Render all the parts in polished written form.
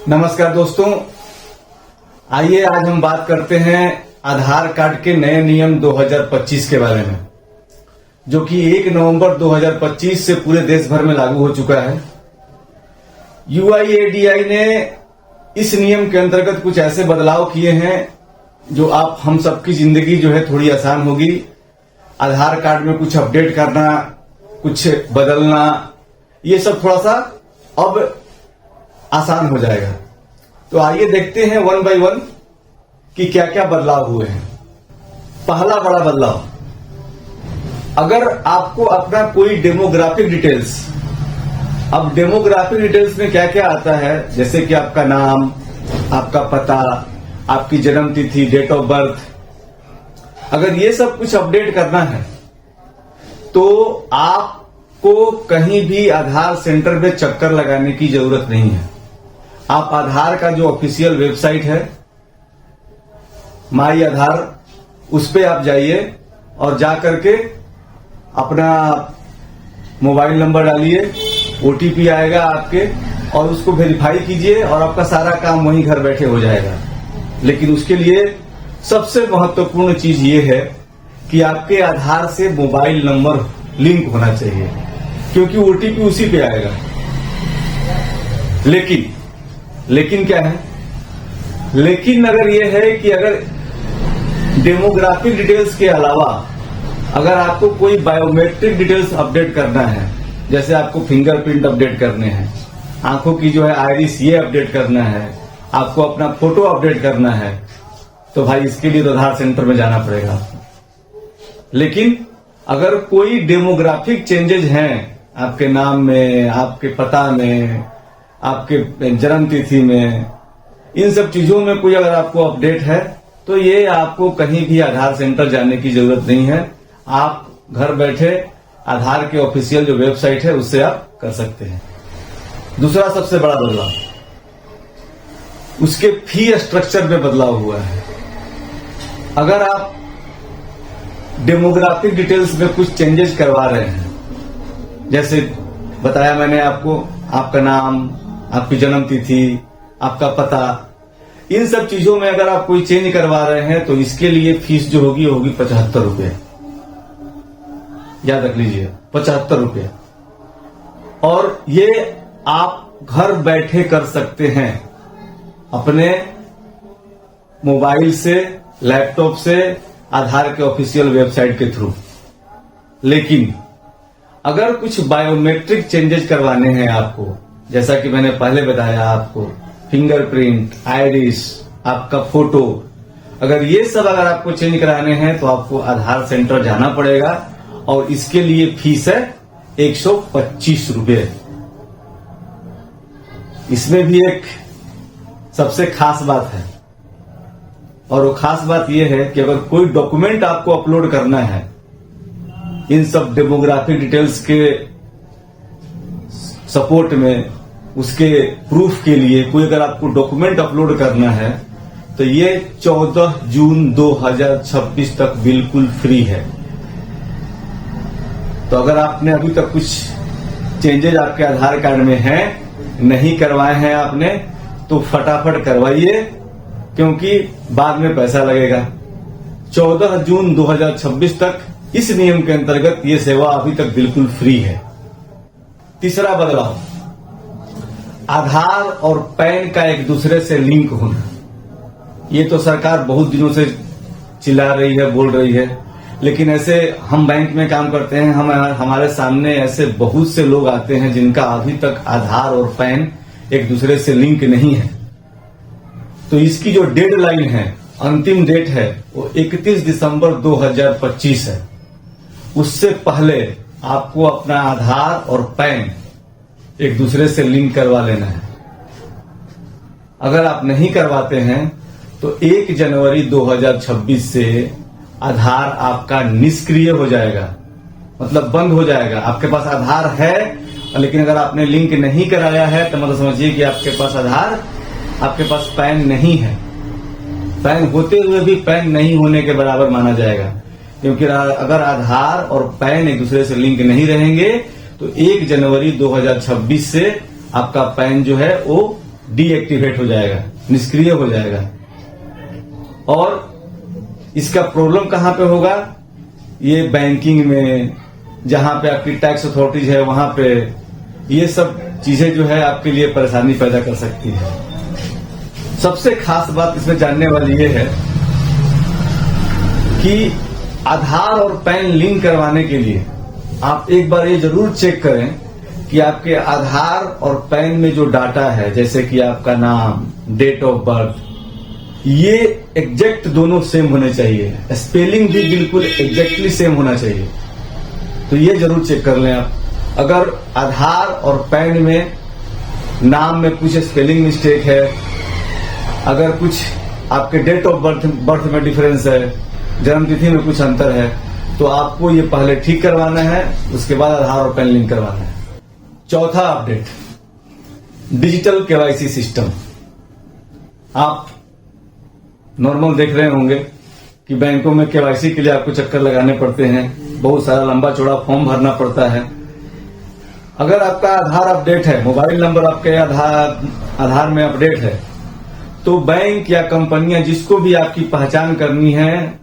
नमस्कार दोस्तों, आइए आज हम बात करते हैं आधार कार्ड के नए नियम 2025 के बारे में, जो कि 1 नवंबर 2025 से पूरे देश भर में लागू हो चुका है। UIDAI ने इस नियम के अंतर्गत कुछ ऐसे बदलाव किए हैं जो आप हम सबकी जिंदगी जो है थोड़ी आसान होगी। आधार कार्ड में कुछ अपडेट करना, कुछ बदलना, ये सब थोड़ा सा अब आसान हो जाएगा। तो आइए देखते हैं वन बाय वन कि क्या क्या बदलाव हुए हैं। पहला बड़ा बदलाव, अगर आपको अपना कोई डेमोग्राफिक डिटेल्स, अब डेमोग्राफिक डिटेल्स में क्या क्या आता है, जैसे कि आपका नाम, आपका पता, आपकी जन्म तिथि, डेट ऑफ बर्थ, अगर ये सब कुछ अपडेट करना है तो आपको कहीं भी आधार सेंटर में चक्कर लगाने की जरूरत नहीं है। आप आधार का जो ऑफिशियल वेबसाइट है माई आधार, उस पे आप जाइए और जा करके अपना मोबाइल नंबर डालिए, OTP आएगा आपके, और उसको वेरीफाई कीजिए और आपका सारा काम वहीं घर बैठे हो जाएगा। लेकिन उसके लिए सबसे महत्वपूर्ण चीज ये है कि आपके आधार से मोबाइल नंबर लिंक होना चाहिए, क्योंकि OTP उसी पे आएगा। लेकिन क्या है, लेकिन अगर ये है कि अगर डेमोग्राफिक डिटेल्स के अलावा अगर आपको कोई बायोमेट्रिक डिटेल्स अपडेट करना है, जैसे आपको फिंगरप्रिंट अपडेट करने हैं, आंखों की जो है आइरिस ये अपडेट करना है, आपको अपना फोटो अपडेट करना है, तो भाई इसके लिए तो आधार सेंटर में जाना पड़ेगा आपको। लेकिन अगर कोई डेमोग्राफिक चेंजेस हैं आपके नाम में, आपके पता में, आपके जन्म तिथि में, इन सब चीजों में कोई अगर आपको अपडेट है तो ये आपको कहीं भी आधार सेंटर जाने की जरूरत नहीं है। आप घर बैठे आधार के ऑफिशियल जो वेबसाइट है उससे आप कर सकते हैं। दूसरा सबसे बड़ा बदलाव, उसके फी स्ट्रक्चर में बदलाव हुआ है। अगर आप डेमोग्राफिक डिटेल्स में कुछ चेंजेस करवा रहे हैं, जैसे बताया मैंने आपको, आपका नाम, आपकी जन्म तिथि, आपका पता, इन सब चीजों में अगर आप कोई चेंज करवा रहे हैं तो इसके लिए फीस जो होगी 75 रुपए। याद रख लीजिए, 75 रुपए। और ये आप घर बैठे कर सकते हैं अपने मोबाइल से, लैपटॉप से, आधार के ऑफिशियल वेबसाइट के थ्रू। लेकिन अगर कुछ बायोमेट्रिक चेंजेस करवाने हैं आपको, जैसा कि मैंने पहले बताया आपको, फिंगरप्रिंट, आइरिस, आपका फोटो, अगर ये सब अगर आपको चेंज कराने हैं तो आपको आधार सेंटर जाना पड़ेगा और इसके लिए फीस है 125 रुपए। इसमें भी एक सबसे खास बात है, और वो खास बात यह है कि अगर कोई डॉक्यूमेंट आपको अपलोड करना है, इन सब डेमोग्राफिक डिटेल्स के सपोर्ट में, उसके प्रूफ के लिए कोई अगर आपको डॉक्यूमेंट अपलोड करना है तो ये 14 जून 2026 तक बिल्कुल फ्री है। तो अगर आपने अभी तक कुछ चेंजेस आपके आधार कार्ड में हैं, नहीं करवाए हैं आपने, तो फटाफट करवाइए, क्योंकि बाद में पैसा लगेगा। 14 जून 2026 तक इस नियम के अंतर्गत ये सेवा अभी तक बिल्कुल फ्री है। तीसरा बदलाव, आधार और पैन का एक दूसरे से लिंक होना। ये तो सरकार बहुत दिनों से चिल्ला रही है, बोल रही है, लेकिन ऐसे हम बैंक में काम करते हैं, हमारे सामने ऐसे बहुत से लोग आते हैं जिनका अभी तक आधार और पैन एक दूसरे से लिंक नहीं है। तो इसकी जो डेडलाइन है, अंतिम डेट है, वो 31 दिसंबर 2025 है। उससे पहले आपको अपना आधार और पैन एक दूसरे से लिंक करवा लेना है। अगर आप नहीं करवाते हैं तो 1 जनवरी 2026 से आधार आपका निष्क्रिय हो जाएगा, मतलब बंद हो जाएगा। आपके पास आधार है, लेकिन अगर आपने लिंक नहीं कराया है तो मतलब समझिए कि आपके पास आधार, आपके पास पैन नहीं है। पैन होते हुए भी पैन नहीं होने के बराबर माना जाएगा, क्योंकि अगर आधार और पैन एक दूसरे से लिंक नहीं रहेंगे तो 1 जनवरी 2026 से आपका पैन जो है वो डीएक्टिवेट हो जाएगा, निष्क्रिय हो जाएगा। और इसका प्रॉब्लम कहां पे होगा? ये बैंकिंग में, जहां पे आपकी टैक्स अथॉरिटीज है वहां पे ये सब चीजें जो है आपके लिए परेशानी पैदा कर सकती है। सबसे खास बात इसमें जानने वाली ये है कि आधार और पैन लिंक करवाने के लिए आप एक बार ये जरूर चेक करें कि आपके आधार और पैन में जो डाटा है, जैसे कि आपका नाम, डेट ऑफ बर्थ, ये एग्जैक्ट दोनों सेम होने चाहिए। स्पेलिंग भी बिल्कुल एग्जैक्टली सेम होना चाहिए। तो ये जरूर चेक कर लें आप। अगर आधार और पैन में नाम में कुछ स्पेलिंग मिस्टेक है, अगर कुछ आपके डेट ऑफ बर्थ में डिफरेंस है, जन्मतिथि में कुछ अंतर है, तो आपको ये पहले ठीक करवाना है, उसके बाद आधार और पैन लिंक करवाना है। चौथा अपडेट, डिजिटल केवाईसी सिस्टम। आप नॉर्मल देख रहे होंगे कि बैंकों में केवाईसी के लिए आपको चक्कर लगाने पड़ते हैं, बहुत सारा लंबा चौड़ा फॉर्म भरना पड़ता है। अगर आपका आधार अपडेट है, मोबाइल नंबर आपके आधार में अपडेट है, तो बैंक या कंपनियां जिसको भी आपकी पहचान करनी है,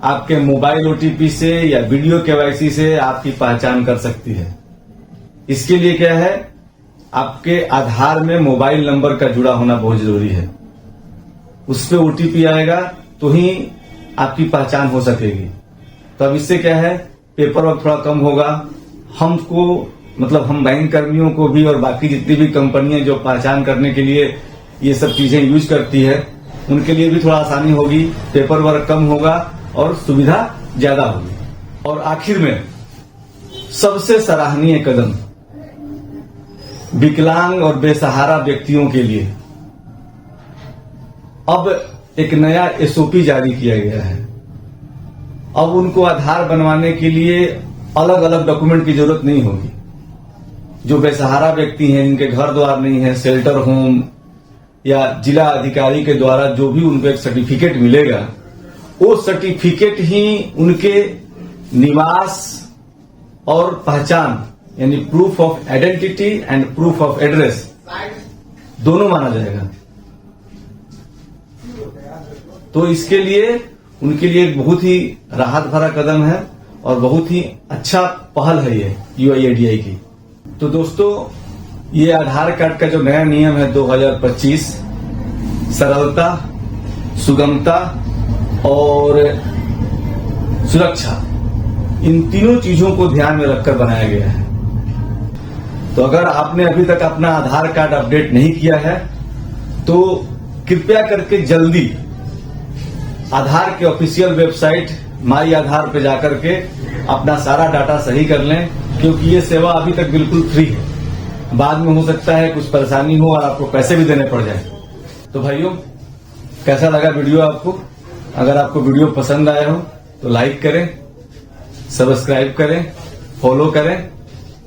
आपके मोबाइल ओटीपी से या वीडियो केवाईसी से आपकी पहचान कर सकती है। इसके लिए क्या है, आपके आधार में मोबाइल नंबर का जुड़ा होना बहुत जरूरी है। उस पर ओटीपी आएगा तो ही आपकी पहचान हो सकेगी। तो अब इससे क्या है, पेपर वर्क थोड़ा कम होगा। हमको मतलब हम बैंक कर्मियों को भी और बाकी जितनी भी कंपनियां जो पहचान करने के लिए ये सब चीजें यूज करती है, उनके लिए भी थोड़ा आसानी होगी, पेपर वर्क कम होगा और सुविधा ज्यादा होगी। और आखिर में सबसे सराहनीय कदम विकलांग और बेसहारा व्यक्तियों के लिए अब एक नया एसओपी जारी किया गया है। अब उनको आधार बनवाने के लिए अलग अलग डॉक्यूमेंट की जरूरत नहीं होगी। जो बेसहारा व्यक्ति हैं, जिनके घर द्वार नहीं है, शेल्टर होम या जिला अधिकारी के द्वारा जो भी उनको एक सर्टिफिकेट मिलेगा, वो सर्टिफिकेट ही उनके निवास और पहचान यानी proof of identity and proof of address दोनों माना जाएगा। तो इसके लिए उनके लिए एक बहुत ही राहत भरा कदम है और बहुत ही अच्छा पहल है ये यूआईएडीआई की। तो दोस्तों, ये आधार कार्ड का जो नया नियम है 2025, सरलता, सुगमता और सुरक्षा, इन तीनों चीजों को ध्यान में रखकर बनाया गया है। तो अगर आपने अभी तक अपना आधार कार्ड अपडेट नहीं किया है, तो कृपया करके जल्दी आधार के ऑफिशियल वेबसाइट माई आधार पे जाकर के अपना सारा डाटा सही कर लें, क्योंकि ये सेवा अभी तक बिल्कुल फ्री है। बाद में हो सकता है कुछ परेशानी हो और आपको पैसे भी देने पड़ जाए। तो भाइयों, कैसा लगा वीडियो आपको? अगर आपको वीडियो पसंद आया हो तो लाइक करें, सब्सक्राइब करें, फॉलो करें।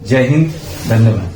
जय हिंद, धन्यवाद।